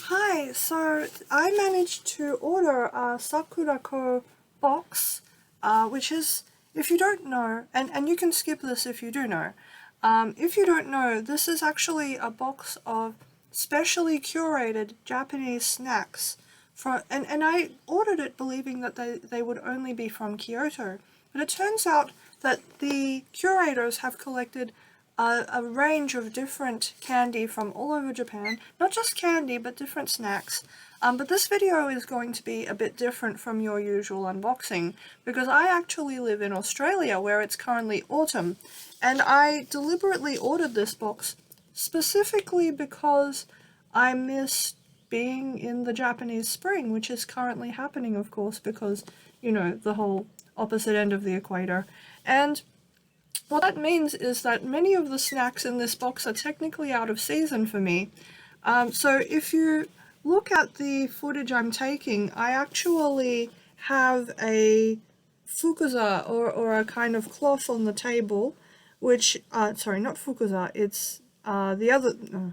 Hi, so I managed to order a Sakuraco box, which is, if you don't know, and you can skip this if you do know, if you don't know, this is actually a box of specially curated Japanese snacks. And I ordered it believing that they would only be from Kyoto, but it turns out that the curators have collected a range of different candy from all over Japan. Not just candy, but different snacks. But this video is going to be a bit different from your usual unboxing, because I actually live in Australia, where it's currently autumn, and I deliberately ordered this box specifically because I miss being in the Japanese spring, which is currently happening, of course, because, you know, the whole opposite end of the equator. And what that means is that many of the snacks in this box are technically out of season for me. So if you look at the footage I'm taking, I actually have a fukuza, or a kind of cloth on the table, which, sorry, not fukuza, it's the other,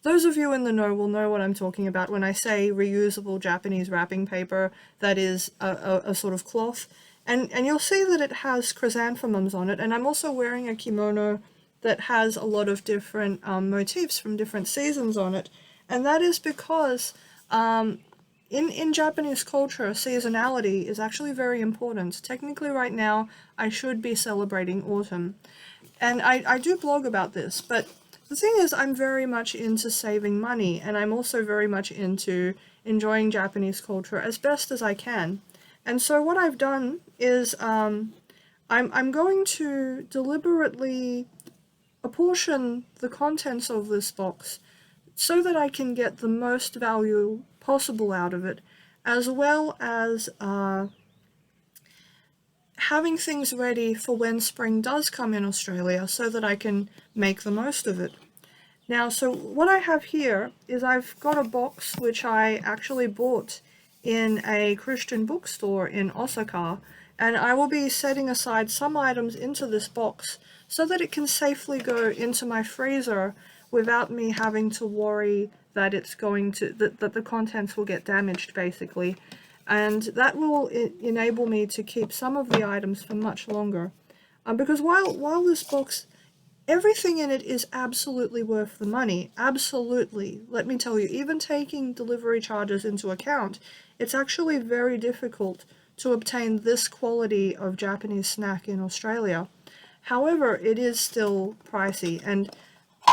those of you in the know will know what I'm talking about when I say reusable Japanese wrapping paper that is a sort of cloth. And you'll see that it has chrysanthemums on it, and I'm also wearing a kimono that has a lot of different motifs from different seasons on it, and that is because in Japanese culture, seasonality is actually very important. Technically right now, I should be celebrating autumn, and I do blog about this, but the thing is, I'm very much into saving money, and I'm also very much into enjoying Japanese culture as best as I can. And so what I've done is I'm going to deliberately apportion the contents of this box so that I can get the most value possible out of it, as well as having things ready for when spring does come in Australia so that I can make the most of it. Now, so what I have here is I've got a box which I actually bought in a Christian bookstore in Osaka, and I will be setting aside some items into this box so that it can safely go into my freezer without me having to worry that it's going to, that the contents will get damaged, basically. And that will enable me to keep some of the items for much longer. Because while this box, everything in it is absolutely worth the money, absolutely. Let me tell you, even taking delivery charges into account, it's actually very difficult to obtain this quality of Japanese snack in Australia. However, it is still pricey, and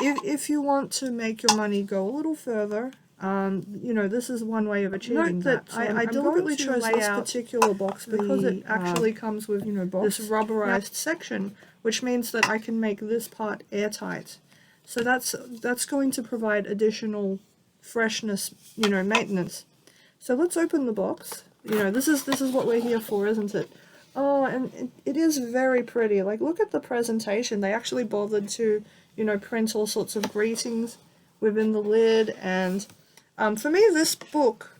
if you want to make your money go a little further, you know, this is one way of achieving that. So I deliberately chose this particular box because it actually comes with, you know, this rubberized section, which means that I can make this part airtight. So that's going to provide additional freshness, you know, maintenance. So let's open the box. You know, this is what we're here for, isn't it? Oh, and it is very pretty. Like, look at the presentation. They actually bothered to, you know, print all sorts of greetings within the lid. And for me, this book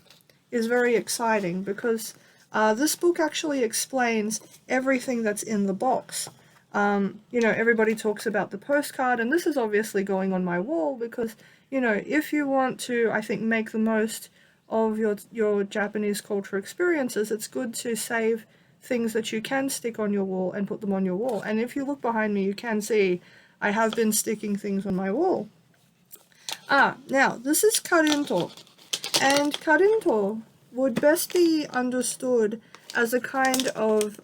is very exciting because this book actually explains everything that's in the box. You know, everybody talks about the postcard, and this is obviously going on my wall because, you know, if you want to, I think, make the most of your Japanese culture experiences, it's good to save things that you can stick on your wall and put them on your wall. And if you look behind me, you can see I have been sticking things on my wall. Now, this is Karinto, and Karinto would best be understood as a kind of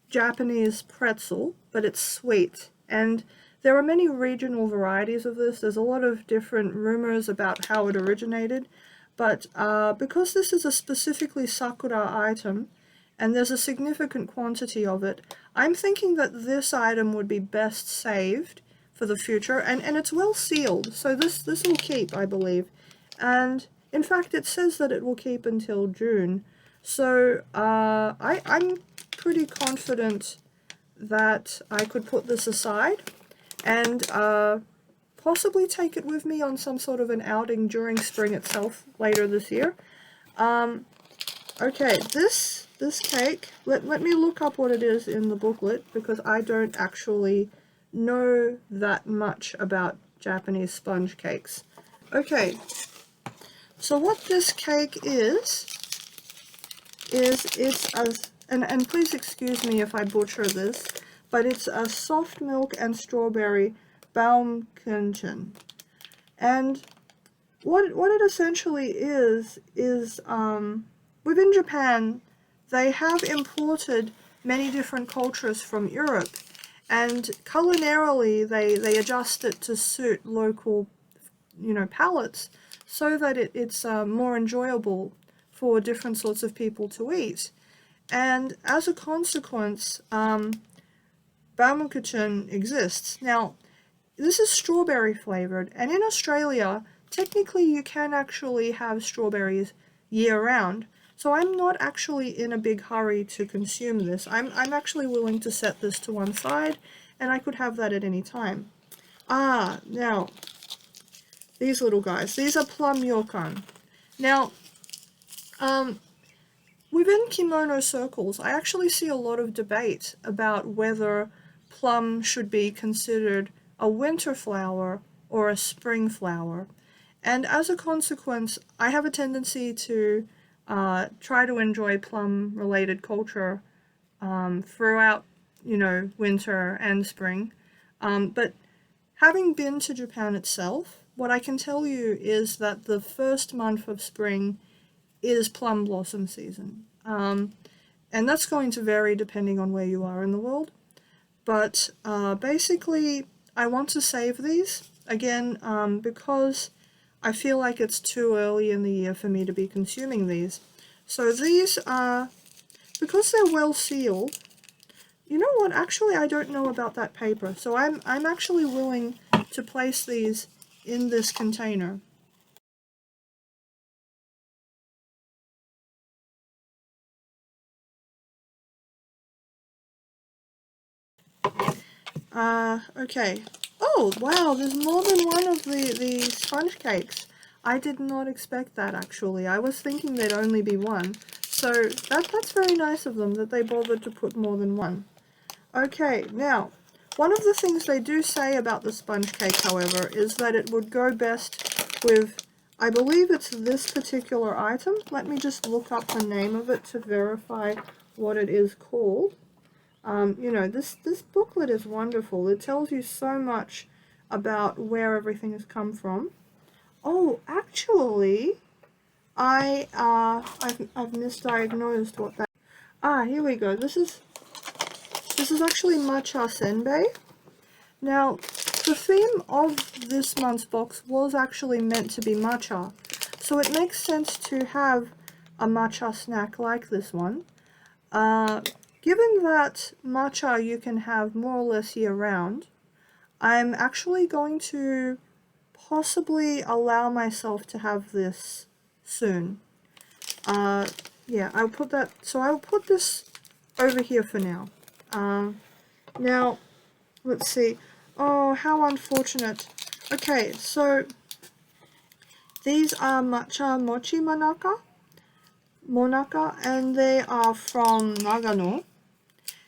Japanese pretzel, but it's sweet. And there are many regional varieties of this. There's a lot of different rumors about how it originated, but because this is a specifically Sakura item, and there's a significant quantity of it, I'm thinking that this item would be best saved for the future, and it's well sealed, so this will keep, I believe. And in fact, it says that it will keep until June, so I'm pretty confident that I could put this aside and possibly take it with me on some sort of an outing during spring itself later this year. Okay, this cake, let me look up what it is in the booklet, because I don't actually know that much about Japanese sponge cakes. Okay, So what this cake is it's a, and please excuse me if I butcher this, but it's a soft milk and strawberry Baumkuchen. And what it essentially is within Japan, they have imported many different cultures from Europe, and culinarily they adjust it to suit local, palates, so that it's more enjoyable for different sorts of people to eat. And as a consequence, Baumkuchen exists. Now, this is strawberry flavored, and in Australia, technically you can actually have strawberries year-round. So I'm not actually in a big hurry to consume this. I'm actually willing to set this to one side, and I could have that at any time. Now, these little guys. These are Plum Yukon. Now, within kimono circles, I actually see a lot of debate about whether plum should be considered a winter flower or a spring flower. And as a consequence, I have a tendency to try to enjoy plum-related culture throughout, winter and spring. But having been to Japan itself, what I can tell you is that the first month of spring is plum blossom season. And that's going to vary depending on where you are in the world. But basically, I want to save these, again, because I feel like it's too early in the year for me to be consuming these. So these are, because they're well sealed, you know what, actually I don't know about that paper, so I'm actually willing to place these in this container. Okay. Oh, wow, there's more than one of the sponge cakes. I did not expect that, actually. I was thinking there'd only be one. So that's very nice of them that they bothered to put more than one. Okay, now, one of the things they do say about the sponge cake, however, is that it would go best with, I believe it's this particular item. Let me just look up the name of it to verify what it is called. This booklet is wonderful. It tells you so much about where everything has come from. Oh, actually, I've misdiagnosed what that. Here we go. This is actually matcha senbei. Now, the theme of this month's box was actually meant to be matcha, so it makes sense to have a matcha snack like this one. Given that matcha you can have more or less year-round, I'm actually going to possibly allow myself to have this soon. Yeah, I'll put this over here for now. Now, let's see. Oh, how unfortunate. Okay, so these are Matcha Mochi Monaka, and they are from Nagano.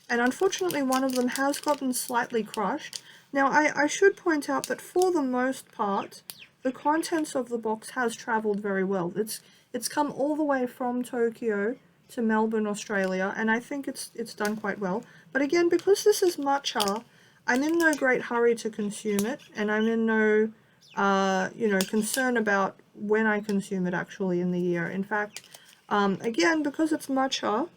And unfortunately one of them has gotten slightly crushed. Now I should point out that for the most part, the contents of the box has travelled very well. It's come all the way from Tokyo to Melbourne, Australia, and I think it's done quite well. But again, because this is matcha, I'm in no great hurry to consume it, and I'm in no concern about when I consume it actually in the year. In fact, again, because it's matcha,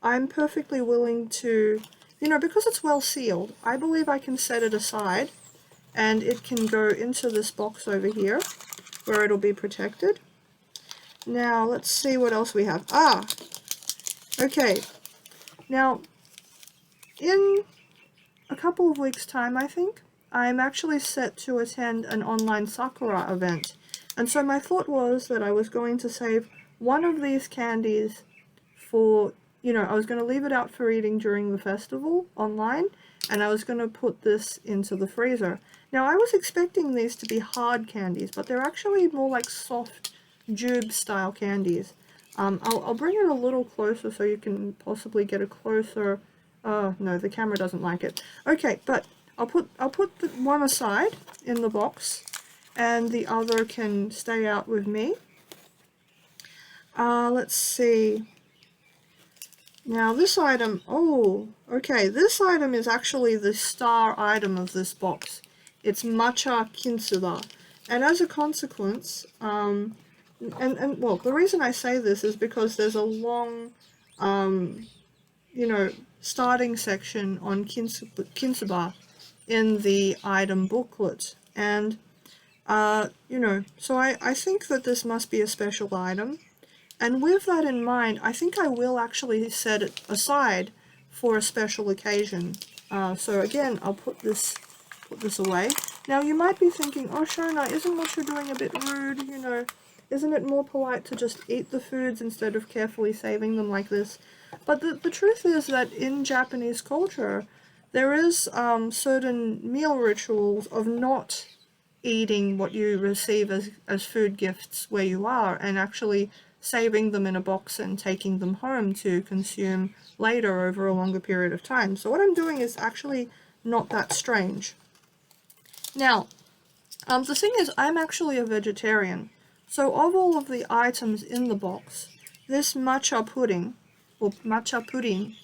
I'm perfectly willing to, because it's well sealed, I believe I can set it aside and it can go into this box over here where it'll be protected. Now, let's see what else we have. Okay. Now, in a couple of weeks' time, I think, I'm actually set to attend an online Sakura event. And so my thought was that I was going to save one of these candies for, I was going to leave it out for eating during the festival online, and I was going to put this into the freezer. Now, I was expecting these to be hard candies, but they're actually more like soft jube-style candies. I'll bring it a little closer so you can possibly get a closer... no, the camera doesn't like it. Okay, but I'll put the one aside in the box, and the other can stay out with me. Let's see. Now this item, oh, okay, this item is actually the star item of this box. It's Matcha Kintsuba. And as a consequence, well, the reason I say this is because there's a long, you know, starting section on Kintsuba in the item booklet. And, you know, so I think that this must be a special item. And with that in mind, I think I will actually set it aside for a special occasion. So again, I'll put this away. Now you might be thinking, oh Shona, isn't what you're doing a bit rude? You know, isn't it more polite to just eat the foods instead of carefully saving them like this? But the truth is that in Japanese culture, there is certain meal rituals of not eating what you receive as food gifts where you are, and actually saving them in a box and taking them home to consume later over a longer period of time. So what I'm doing is actually not that strange. Now, the thing is, I'm actually a vegetarian. So of all of the items in the box, this matcha pudding, or matcha pudding,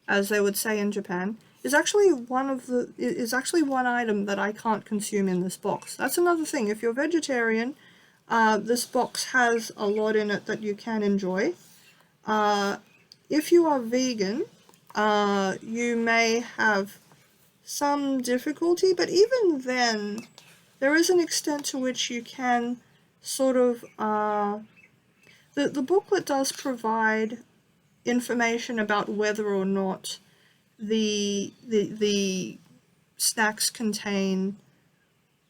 as they would say in Japan, is actually one item that I can't consume in this box. That's another thing. If you're vegetarian, this box has a lot in it that you can enjoy. If you are vegan, you may have some difficulty, but even then, there is an extent to which you can sort of, the booklet does provide information about whether or not the snacks contain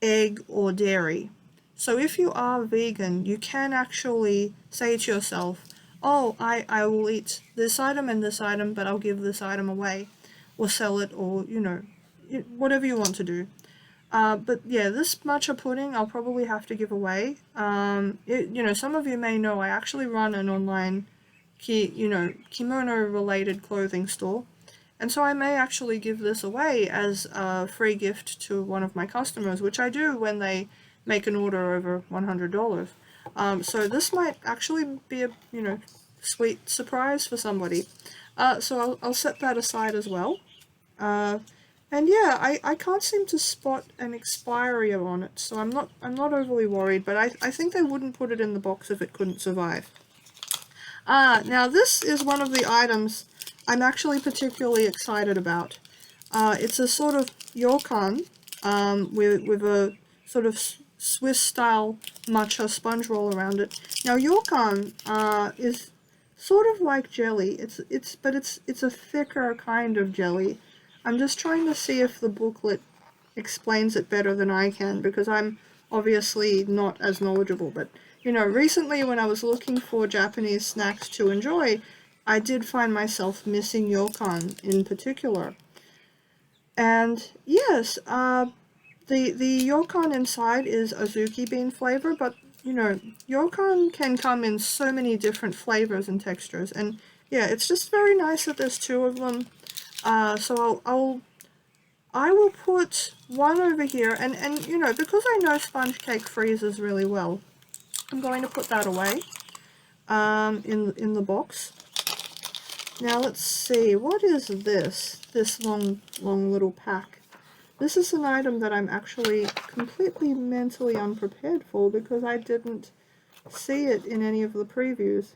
egg or dairy. So if you are vegan, you can actually say to yourself, oh, I will eat this item and this item, but I'll give this item away, or sell it, or, you know, whatever you want to do. But yeah, this matcha pudding I'll probably have to give away. You know, some of you may know I actually run an online, kimono-related clothing store. And so I may actually give this away as a free gift to one of my customers, which I do when they make an order over $100. So this might actually be a, you know, sweet surprise for somebody. So I'll set that aside as well. And yeah, I can't seem to spot an expiry on it, so I'm not overly worried, but I think they wouldn't put it in the box if it couldn't survive. Now this is one of the items I'm actually particularly excited about. It's a sort of ryokan with a sort of Swiss-style matcha sponge roll around it. Now ryokan is sort of like jelly. But it's a thicker kind of jelly. I'm just trying to see if the booklet explains it better than I can, because I'm obviously not as knowledgeable. But, you know, recently when I was looking for Japanese snacks to enjoy, I did find myself missing ryokan in particular. And yes, the ryokan inside is azuki bean flavor, but, you know, ryokan can come in so many different flavors and textures. And yeah, it's just very nice that there's two of them. So I will put one over here, and you know, because I know sponge cake freezes really well, I'm going to put that away in the box. Now let's see, what is this long little pack? This is an item that I'm actually completely mentally unprepared for, because I didn't see it in any of the previews.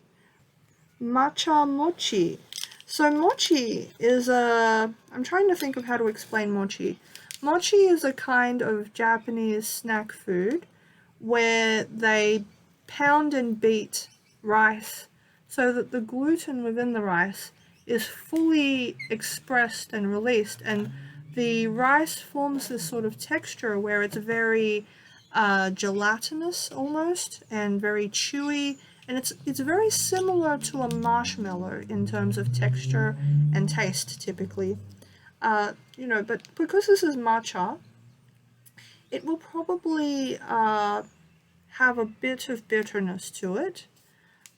Matcha Mochi. So mochi is I'm trying to think of how to explain mochi. Mochi is a kind of Japanese snack food where they pound and beat rice so that the gluten within the rice is fully expressed and released, and the rice forms this sort of texture where it's very gelatinous almost, and very chewy, and it's very similar to a marshmallow in terms of texture and taste typically. You know, but because this is matcha, it will probably have a bit of bitterness to it.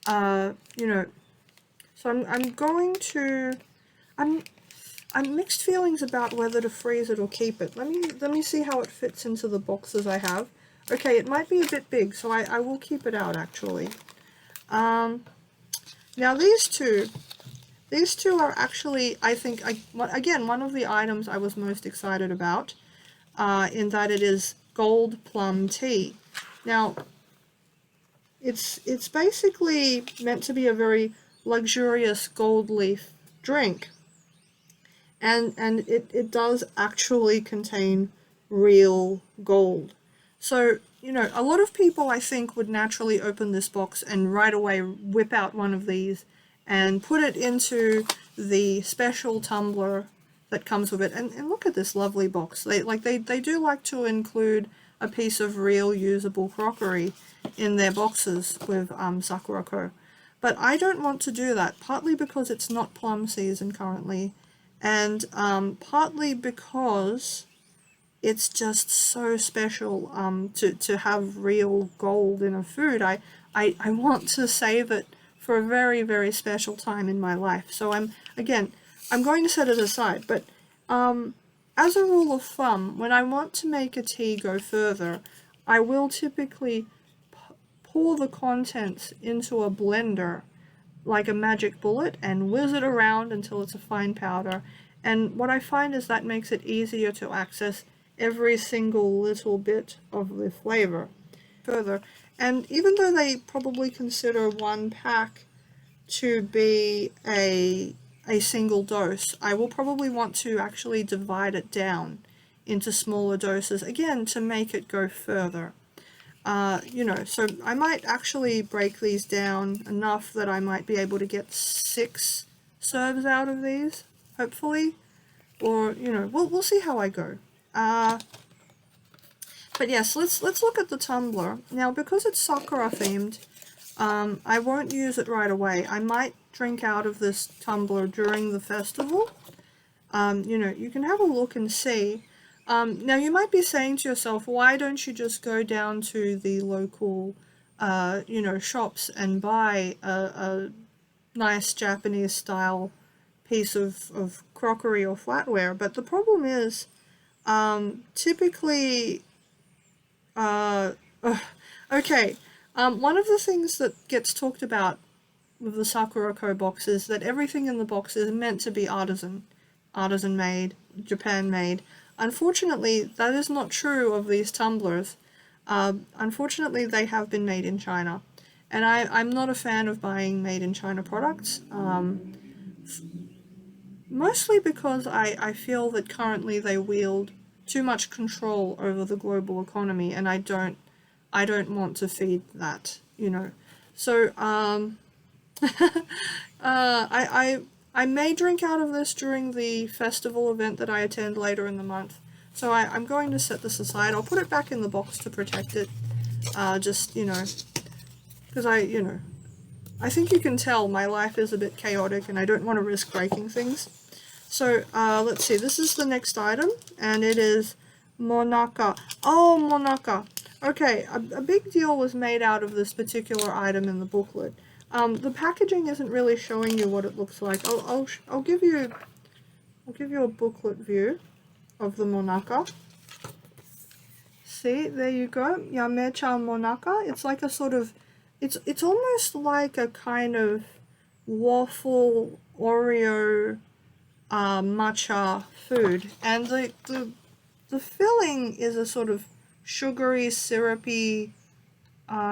You know, so I'm going to I'm mixed feelings about whether to freeze it or keep it. Let me see how it fits into the boxes I have. Okay, it might be a bit big, so I will keep it out actually. Now these two are actually, I think, again, one of the items I was most excited about, in that it is gold plum tea. Now, it's basically meant to be a very luxurious gold leaf drink, and it does actually contain real gold. So, you know, a lot of people, I think, would naturally open this box and right away whip out one of these and put it into the special tumbler that comes with it. And look at this lovely box. They do like to include a piece of real usable crockery in their boxes with Sakuraco. But I don't want to do that, partly because it's not plum season currently, and partly because it's just so special to have real gold in a food. I want to save it for a very, very special time in my life. So I'm going to set it aside. But as a rule of thumb, when I want to make a tea go further, I will typically pour the contents into a blender like a magic bullet and whiz it around until it's a fine powder. And what I find is that makes it easier to access every single little bit of the flavor further. And even though they probably consider one pack to be a single dose, I will probably want to actually divide it down into smaller doses, again, to make it go further. You know, so I might actually break these down enough that I might be able to get 6 serves out of these, hopefully. Or, you know, we'll see how I go. But yes, let's look at the tumbler. Now, because it's Sakura themed, I won't use it right away. I might drink out of this tumbler during the festival. You know, you can have a look and see. Now, you might be saying to yourself, why don't you just go down to the local, you know, shops and buy a nice Japanese-style piece of crockery or flatware? But the problem is, typically, okay, one of the things that gets talked about with the Sakuraco box is that everything in the box is meant to be artisan made, Japan made. Unfortunately, that is not true of these tumblers. Unfortunately, they have been made in China, and I'm not a fan of buying made in China products, mostly because I feel that currently they wield too much control over the global economy, and I don't want to feed that, you know. So, I may drink out of this during the festival event that I attend later in the month. So I'm going to set this aside. I'll put it back in the box to protect it. Just, you know, because I think you can tell my life is a bit chaotic and I don't want to risk breaking things. So, let's see. This is the next item, and it is Monaka. Oh, Monaka. Okay, a big deal was made out of this particular item in the booklet. The packaging isn't really showing you what it looks like. I'll give you a booklet view of the Monaka. See, there you go. Matcha Monaka. It's like a sort of, it's almost like a kind of waffle Oreo matcha food, and the filling is a sort of sugary, syrupy,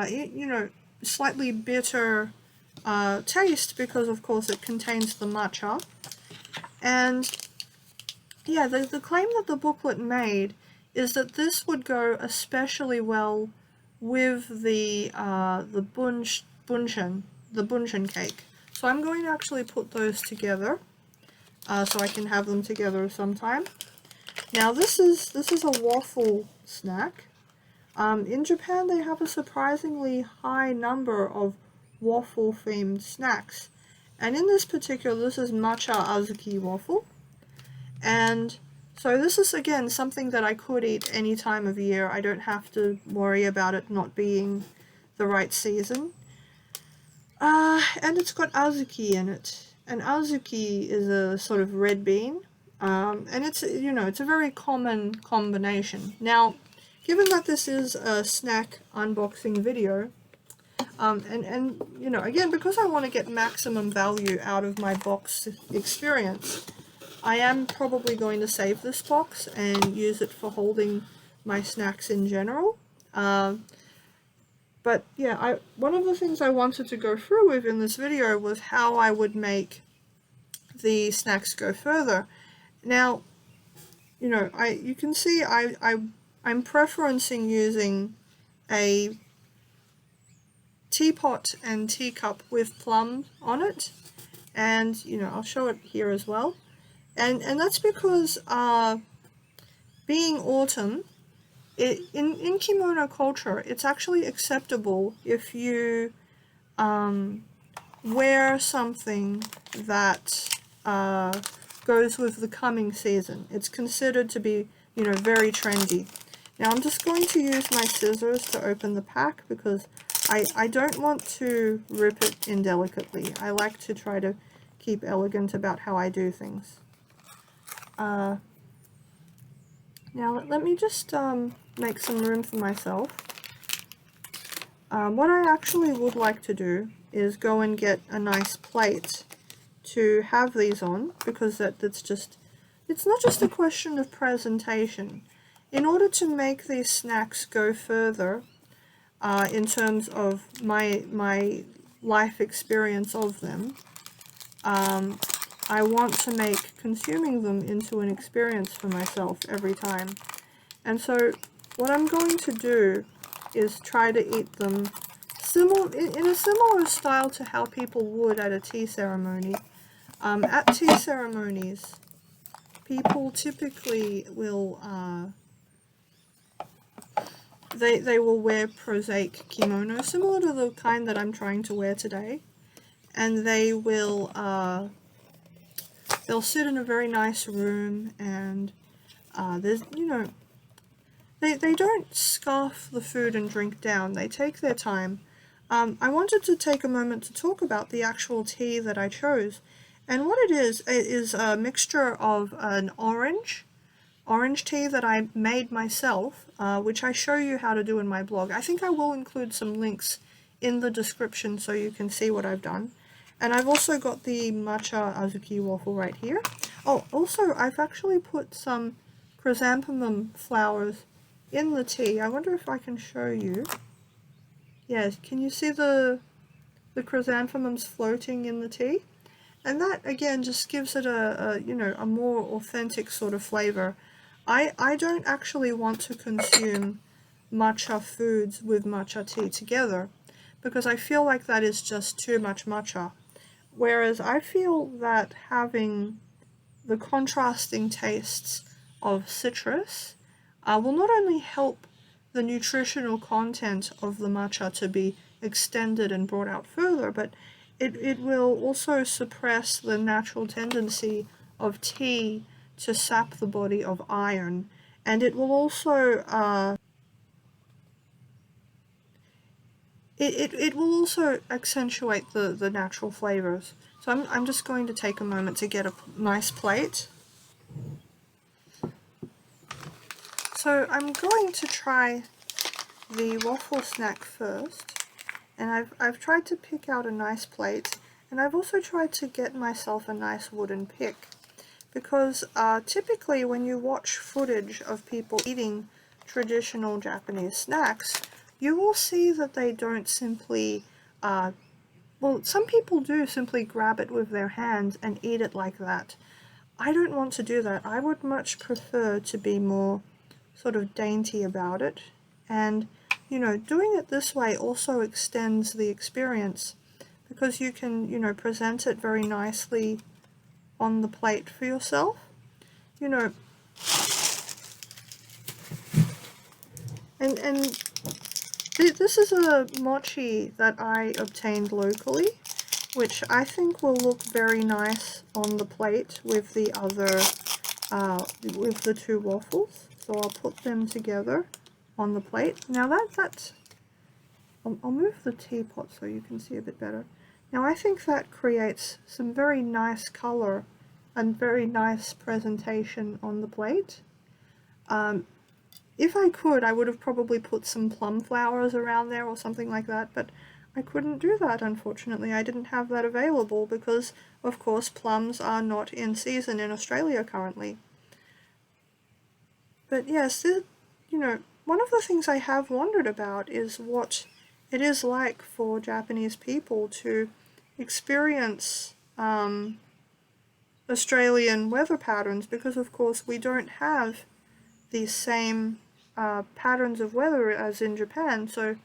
you know, slightly bitter taste, because of course it contains the matcha. And yeah, the claim that the booklet made is that this would go especially well with the bunchen cake. So I'm going to actually put those together, so I can have them together sometime. Now this is a waffle snack. In Japan they have a surprisingly high number of waffle-themed snacks. And in this particular, this is matcha azuki waffle. And so this is, again, something that I could eat any time of year. I don't have to worry about it not being the right season. And it's got azuki in it. And azuki is a sort of red bean. And it's, you know, it's a very common combination. Now, given that this is a snack unboxing video, And you know, again, because I want to get maximum value out of my box experience, I am probably going to save this box and use it for holding my snacks in general. But yeah, one of the things I wanted to go through with in this video was how I would make the snacks go further. Now, you know, you can see I'm preferencing using a teapot and teacup with plum on it, and you know, I'll show it here as well. And that's because being autumn, in kimono culture, it's actually acceptable if you wear something that goes with the coming season. It's considered to be, you know, very trendy. Now I'm just going to use my scissors to open the pack because I don't want to rip it indelicately. I like to try to keep elegant about how I do things. Now let me just make some room for myself. What I actually would like to do is go and get a nice plate to have these on, because it's not just a question of presentation. In order to make these snacks go further, in terms of my life experience of them, I want to make consuming them into an experience for myself every time. And so what I'm going to do is try to eat them in a similar style to how people would at a tea ceremony. At tea ceremonies, people typically will they will wear prosaic kimono, similar to the kind that I'm trying to wear today, and they'll sit in a very nice room, and there's, you know, they don't scarf the food and drink down. They take their time. I wanted to take a moment to talk about the actual tea that I chose. And what it is a mixture of an orange tea that I made myself, which I show you how to do in my blog. I think I will include some links in the description so you can see what I've done. And I've also got the matcha azuki waffle right here. Oh, also I've actually put some chrysanthemum flowers in the tea. I wonder if I can show you. Yes, can you see the chrysanthemums floating in the tea? And that again just gives it a you know, a more authentic sort of flavor. I don't actually want to consume matcha foods with matcha tea together, because I feel like that is just too much matcha. Whereas I feel that having the contrasting tastes of citrus will not only help the nutritional content of the matcha to be extended and brought out further, but it will also suppress the natural tendency of tea to sap the body of iron, and it will also it will also accentuate the natural flavors. So I'm just going to take a moment to get a nice plate. So I'm going to try the waffle snack first, and I've tried to pick out a nice plate, and I've also tried to get myself a nice wooden pick, because typically when you watch footage of people eating traditional Japanese snacks, you will see that they don't simply, well, some people do simply grab it with their hands and eat it like that. I don't want to do that. I would much prefer to be more sort of dainty about it, and you know, doing it this way also extends the experience, because you can, you know, present it very nicely on the plate for yourself. You know, and this is a mochi that I obtained locally, which I think will look very nice on the plate with the other, with the two waffles. So I'll put them together on the plate. Now I'll move the teapot so you can see a bit better. Now I think that creates some very nice color and very nice presentation on the plate. If I could, I would have probably put some plum flowers around there or something like that, but I couldn't do that, unfortunately. I didn't have that available because, of course, plums are not in season in Australia currently. But yes, one of the things I have wondered about is what it is like for Japanese people to experience Australian weather patterns, because of course we don't have the same patterns of weather as in Japan. So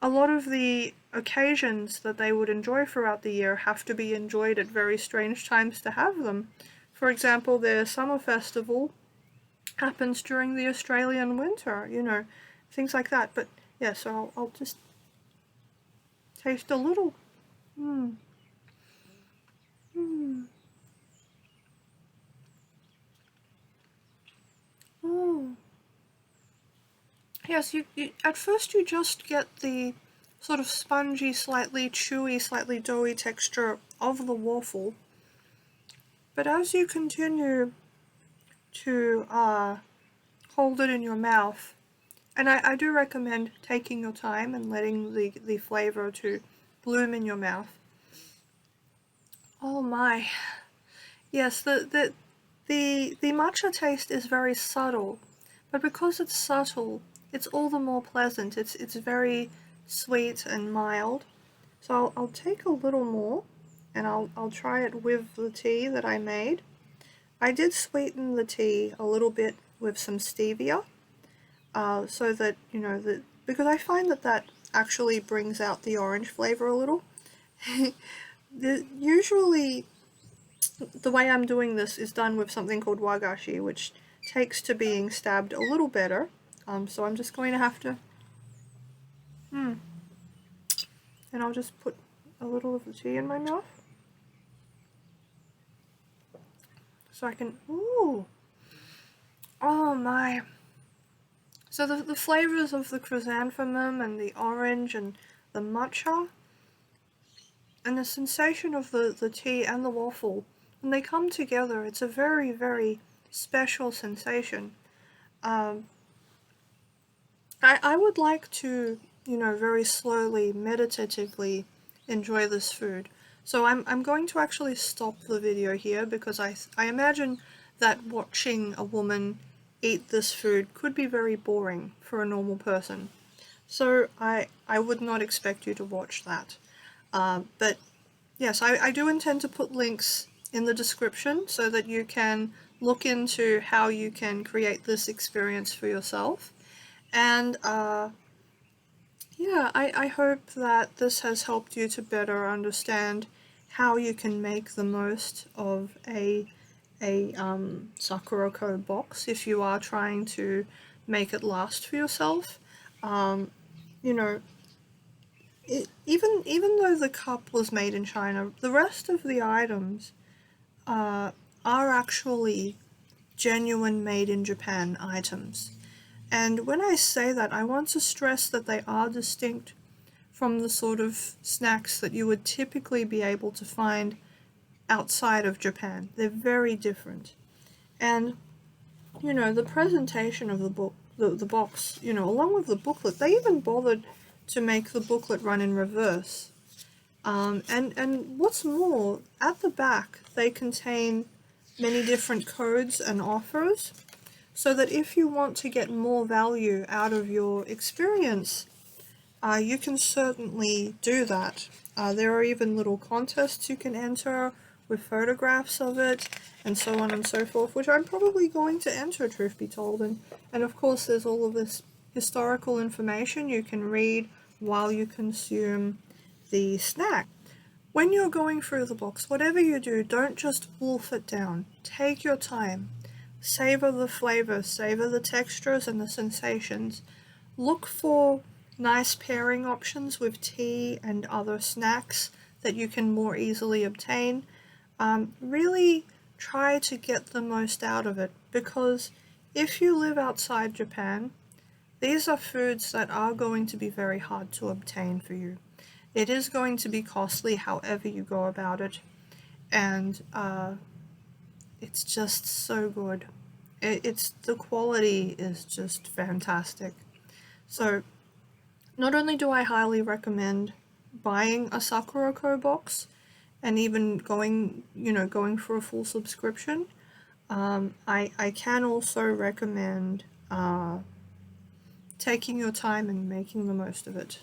a lot of the occasions that they would enjoy throughout the year have to be enjoyed at very strange times to have them. For example, their summer festival happens during the Australian winter, things like that. But yeah, so I'll just taste a little. Mm. Mm. Oh. Yes, you at first you just get the sort of spongy, slightly chewy, slightly doughy texture of the waffle. But as you continue to hold it in your mouth, and I do recommend taking your time and letting the flavor to bloom in your mouth. Oh my. Yes, the matcha taste is very subtle, but because it's subtle, it's all the more pleasant. It's very sweet and mild. So I'll take a little more, and I'll try it with the tea that I made. I did sweeten the tea a little bit with some stevia, so that because I find that actually brings out the orange flavor a little. Usually the way I'm doing this is done with something called wagashi, which takes to being stabbed a little better. So I'm just going to have to, and I'll just put a little of the tea in my mouth, so I can, ooh, oh my. So the flavors of the chrysanthemum and the orange and the matcha, and the sensation of the tea and the waffle, when they come together, it's a very, very special sensation. Um, I would like to, very slowly, meditatively enjoy this food. So I'm going to actually stop the video here because I imagine that watching a woman eat this food could be very boring for a normal person. So I would not expect you to watch that. But yes, I do intend to put links in the description so that you can look into how you can create this experience for yourself. And yeah, I hope that this has helped you to better understand how you can make the most of a Sakuraco box if you are trying to make it last for yourself. Um, you know, even though the cup was made in China, the rest of the items are actually genuine made in Japan items. And when I say that, I want to stress that they are distinct from the sort of snacks that you would typically be able to find outside of Japan. They're very different. And, the presentation of the book, the box, along with the booklet, they even bothered to make the booklet run in reverse. And what's more, at the back, they contain many different codes and offers, so that if you want to get more value out of your experience, you can certainly do that. There are even little contests you can enter with photographs of it, and so on and so forth, which I'm probably going to enter, truth be told. And of course, there's all of this historical information you can read while you consume the snack. When you're going through the box, whatever you do, don't just wolf it down. Take your time. Savor the flavor, savor the textures and the sensations. Look for nice pairing options with tea and other snacks that you can more easily obtain. Really try to get the most out of it, because if you live outside Japan, these are foods that are going to be very hard to obtain for you. It is going to be costly however you go about it, and it's just so good. The quality is just fantastic. So not only do I highly recommend buying a Sakuraco box and even going, going for a full subscription, I can also recommend taking your time and making the most of it.